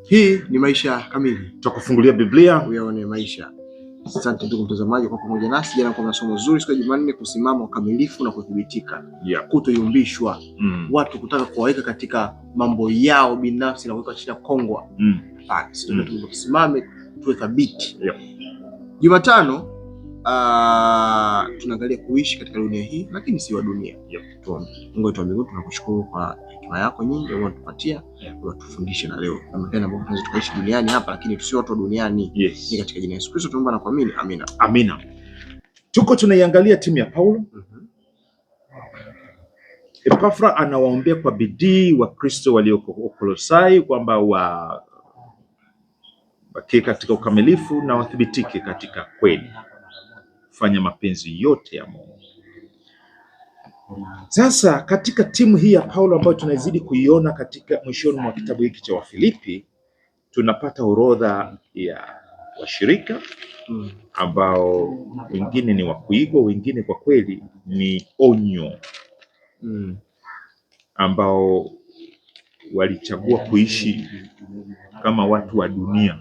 Hii ni Maisha Kamili, tutakufungulia Biblia uyaone maisha. Asante ndugu mtazamaji kwa pamoja nasi jana kwa masomo zuri siku ya Jumanne, kusimama ukamilifu na kuthibitika, kutoyumbishwa, watu kutaka kuwaweka katika mambo yao binafsi na kuweka chini ya kongwa. Sisi tusimame tuwe thabiti. Jumatano tunaangalia kuishi katika dunia hii lakini si wa dunia. Mungu wetu wa mbinguni, tunakushukuru kwa hekima yako nyingi unatupatia, unatufundisha na leo tunapenda Mungu tunaweza tukaishi duniani hapa lakini tusio watu wa duniani. Ni katika jina la Yesu Kristo tunaomba na kuamini. Amina. Amina. Tuko tunaiangalia timu ya Paulo. Epafra anawaombea kwa bidii wa Kristo walioko Kolosai kwamba wakie katika ukamilifu na wathibitike katika kweli, fanya mapenzi yote ya Mungu. Sasa katika timu hii ya Paulo ambayo tunazidi kuiona katika mwishoni mwa kitabu hiki cha Wafilipi, tunapata orodha ya washirika ambao wengine ni wa kuigwa, wengine kwa kweli ni onyo, ambao walichagua kuishi kama watu wa dunia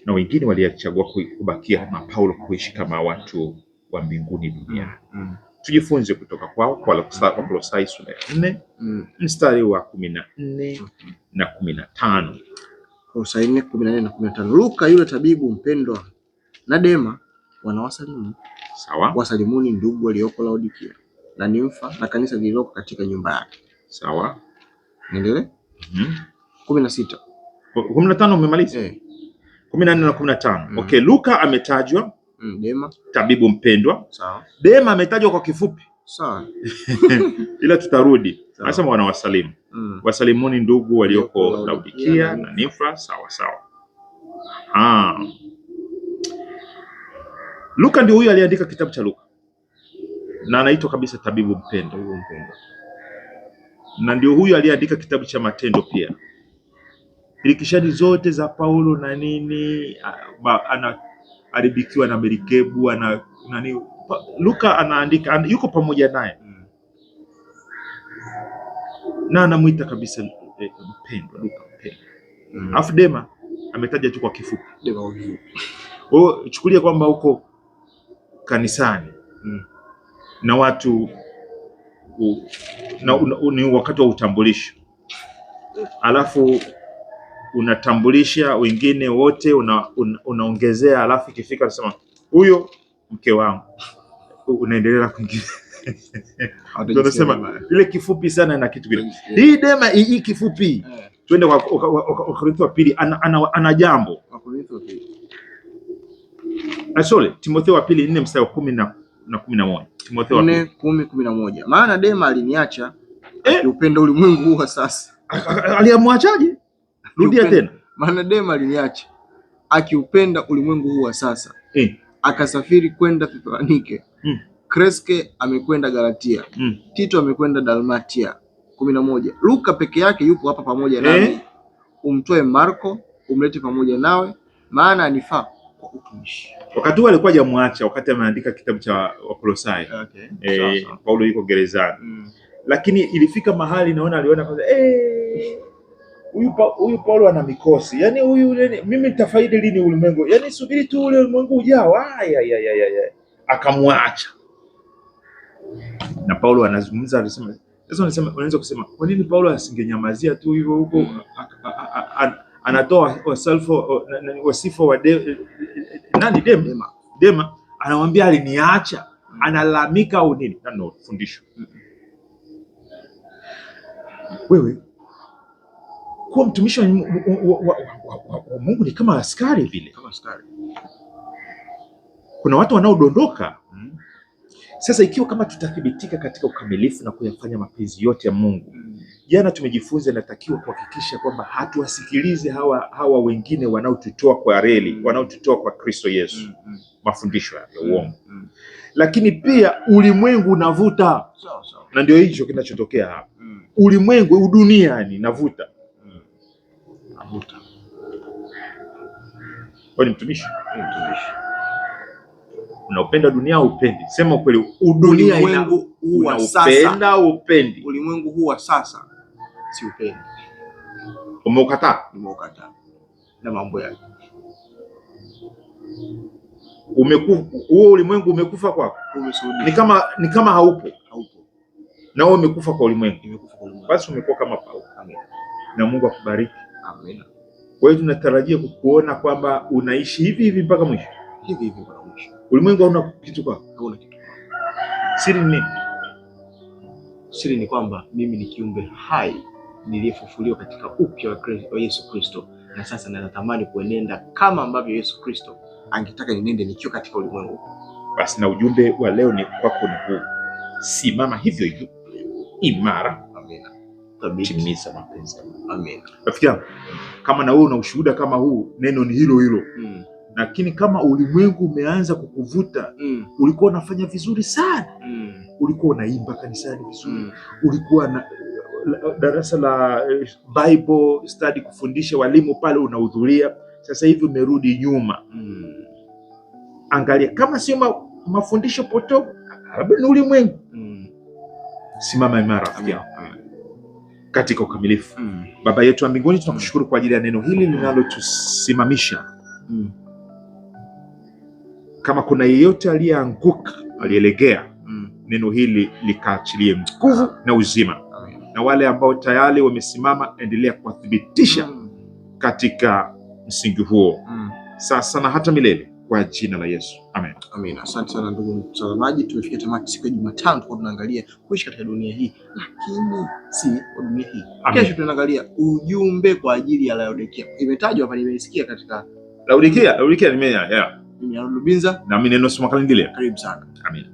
na wengine walichagua kubakia kama Paulo, kuishi kama watu wa mbinguni duniani. Tujifunze kutoka kwao kwa Kolosai sura ya 4 mstari wa 14 na 15. Kolosai 4:14 na 15. Luka yule tabibu mpendwa na Dema wanawasalimu. Sawa. Wasalimuni ndugu walioko Laodikia na Nimfa na kanisa lililoko katika nyumba yake. Sawa. Niendelee? 16. 15 umemaliza? 14 na 15. Okay, Luka ametajwa. Dema tabibu mpendwa. Sawa. Dema ametajwa kwa kifupi. Sawa. Ila tutarudi. Anasema wanawasalimu. Wasalimuni ndugu walioko Laodikia na Nimfa. Sawa sawa. Luka ndio huyu aliandika kitabu cha Luka na anaitwa kabisa tabibu mpendwa. Na ndio huyu aliandika kitabu cha Matendo pia. Ilikishadi zote za Paulo na nini, anaharibikiwa na merikebu, nani, Luka anaandika, yuko pamoja naye na anamuita kabisa mpendwa, Luka mpendwa. Alafu Dema ametaja tu kwa kifupi. Chukulia kwamba uko kanisani na watu ni wakati wa utambulisho, alafu unatambulisha wengine wote, unaongezea, alafu ikifika unasema huyo mke wangu, unaendelea kwingine. Tunasema ile kifupi sana na kitu kile. Hii Dema hii kifupi. Twende kwa Korintho wa pili, ana jambo. Timotheo wa pili 4 mstari wa 10 na 11. Timotheo wa 4:10-11. Maana Dema aliniacha akiupenda ulimwengu huu wa sasa. Aliamwachaje? Rudia tena. Maana Dema aliniacha akiupenda ulimwengu huu wa sasa. Akasafiri kwenda Thesalonike. Kreske amekwenda Galatia. Tito amekwenda Dalmatia. 11. Luka peke yake yupo hapa pamoja nami. Umtoe Marko umlete pamoja nawe, maana anifaa kwa utumishi. Wakati huo alikuwa hajamwacha, wakati ameandika kitabu cha Wakolosai. Paulo yuko gerezani. Lakini ilifika mahali aliona kwanza huyu Paulo ana mikosi. Yaani mimi nitafaidi lini ulimwengu? Yaani subiri tu ule ulimwengu ujao. Akamwacha. Na Paulo anazungumza, anasema, sasa unaweza kusema kwa nini Paulo asingenyamazia tu hivyo huko, anatoa wasifa wa Dema, anamwambia aliniacha, analalamika au nini? Ndio fundisho. Wewe kuwa mtumishi wa Mungu ni kama askari vile. Kuna watu wanaodondoka. Sasa ikiwa kama tutathibitika katika ukamilifu na kuyafanya mapenzi yote ya Mungu, jana tumejifunza natakiwa kuhakikisha kwamba hatuwasikilize hawa wengine wanaotutoa kwa reli, wanaotutoa kwa Kristo Yesu, mafundisho ya uongo. Lakini pia ulimwengu unavuta. Na ndio hicho kinachotokea hapa. Ulimwengu, dunia ni navuta. Wewe ni mtumishi. Unaupenda dunia au upendi? Sema ukweli, ulimwengu huu wa sasa. Unapenda au upendi? Ulimwengu huu wa sasa si upendi. Umeukataa? Nimeukataa. na mambo yake. Huo ulimwengu umekufa kwako, ni kama haupo. Na wewe umekufa kwa ulimwengu. Basi umekuwa kama Paulo. Amen. Na Mungu akubariki. Amen. Kwa hiyo tunatarajia kukuona kwamba unaishi hivi hivi mpaka mwisho. Hivi hivi mpaka mwisho. Ulimwengu hauna kitu kwako. Hauna kitu. Siri ni Siri ni kwamba mimi ni kiumbe hai niliyefufuliwa katika upya wa Yesu Kristo, na sasa natamani kuenenda kama ambavyo Yesu Kristo angetaka niende nikiwa katika ulimwengu. Basi na ujumbe wa leo ni kwako ni huu. Simama hivyo hivyo imara. Amina. Timiza mapenzi. Amina. Rafiki yangu, kama na wewe una ushuhuda kama huu, neno ni hilo hilo. Lakini kama ulimwengu umeanza kukuvuta, ulikuwa unafanya vizuri sana. Ulikuwa unaimba kanisani vizuri. Ulikuwa na darasa la Bible study kufundisha walimu pale unahudhuria. Sasa hivi umerudi nyuma. Angalia kama sio mafundisho potofu, labda ni ulimwengu. Simama imara rafiki yangu katika ukamilifu. Baba yetu wa mbinguni, tunakushukuru kwa ajili ya neno hili linalotusimamisha. Kama kuna yeyote aliyeanguka, aliyelegea, neno hili likaachilie nguvu na uzima. Na wale ambao tayari wamesimama, endelea kuwathibitisha katika msingi huo sasa na hata milele, kwa jina la Yesu. Amen. Amen. Asante sana ndugu mtazamaji, tumefika tamati siku ya Jumatano, kwa tunaangalia kuishi katika dunia hii, lakini si kwa dunia hii. Kesho tunaangalia ujumbe kwa ajili ya Laodikia. Imetajwa hapa, nimesikia katika Laodikia. Mimi ni Arnold Lubinza na mimi ni Enos Makalindile. Karibu sana. Amen.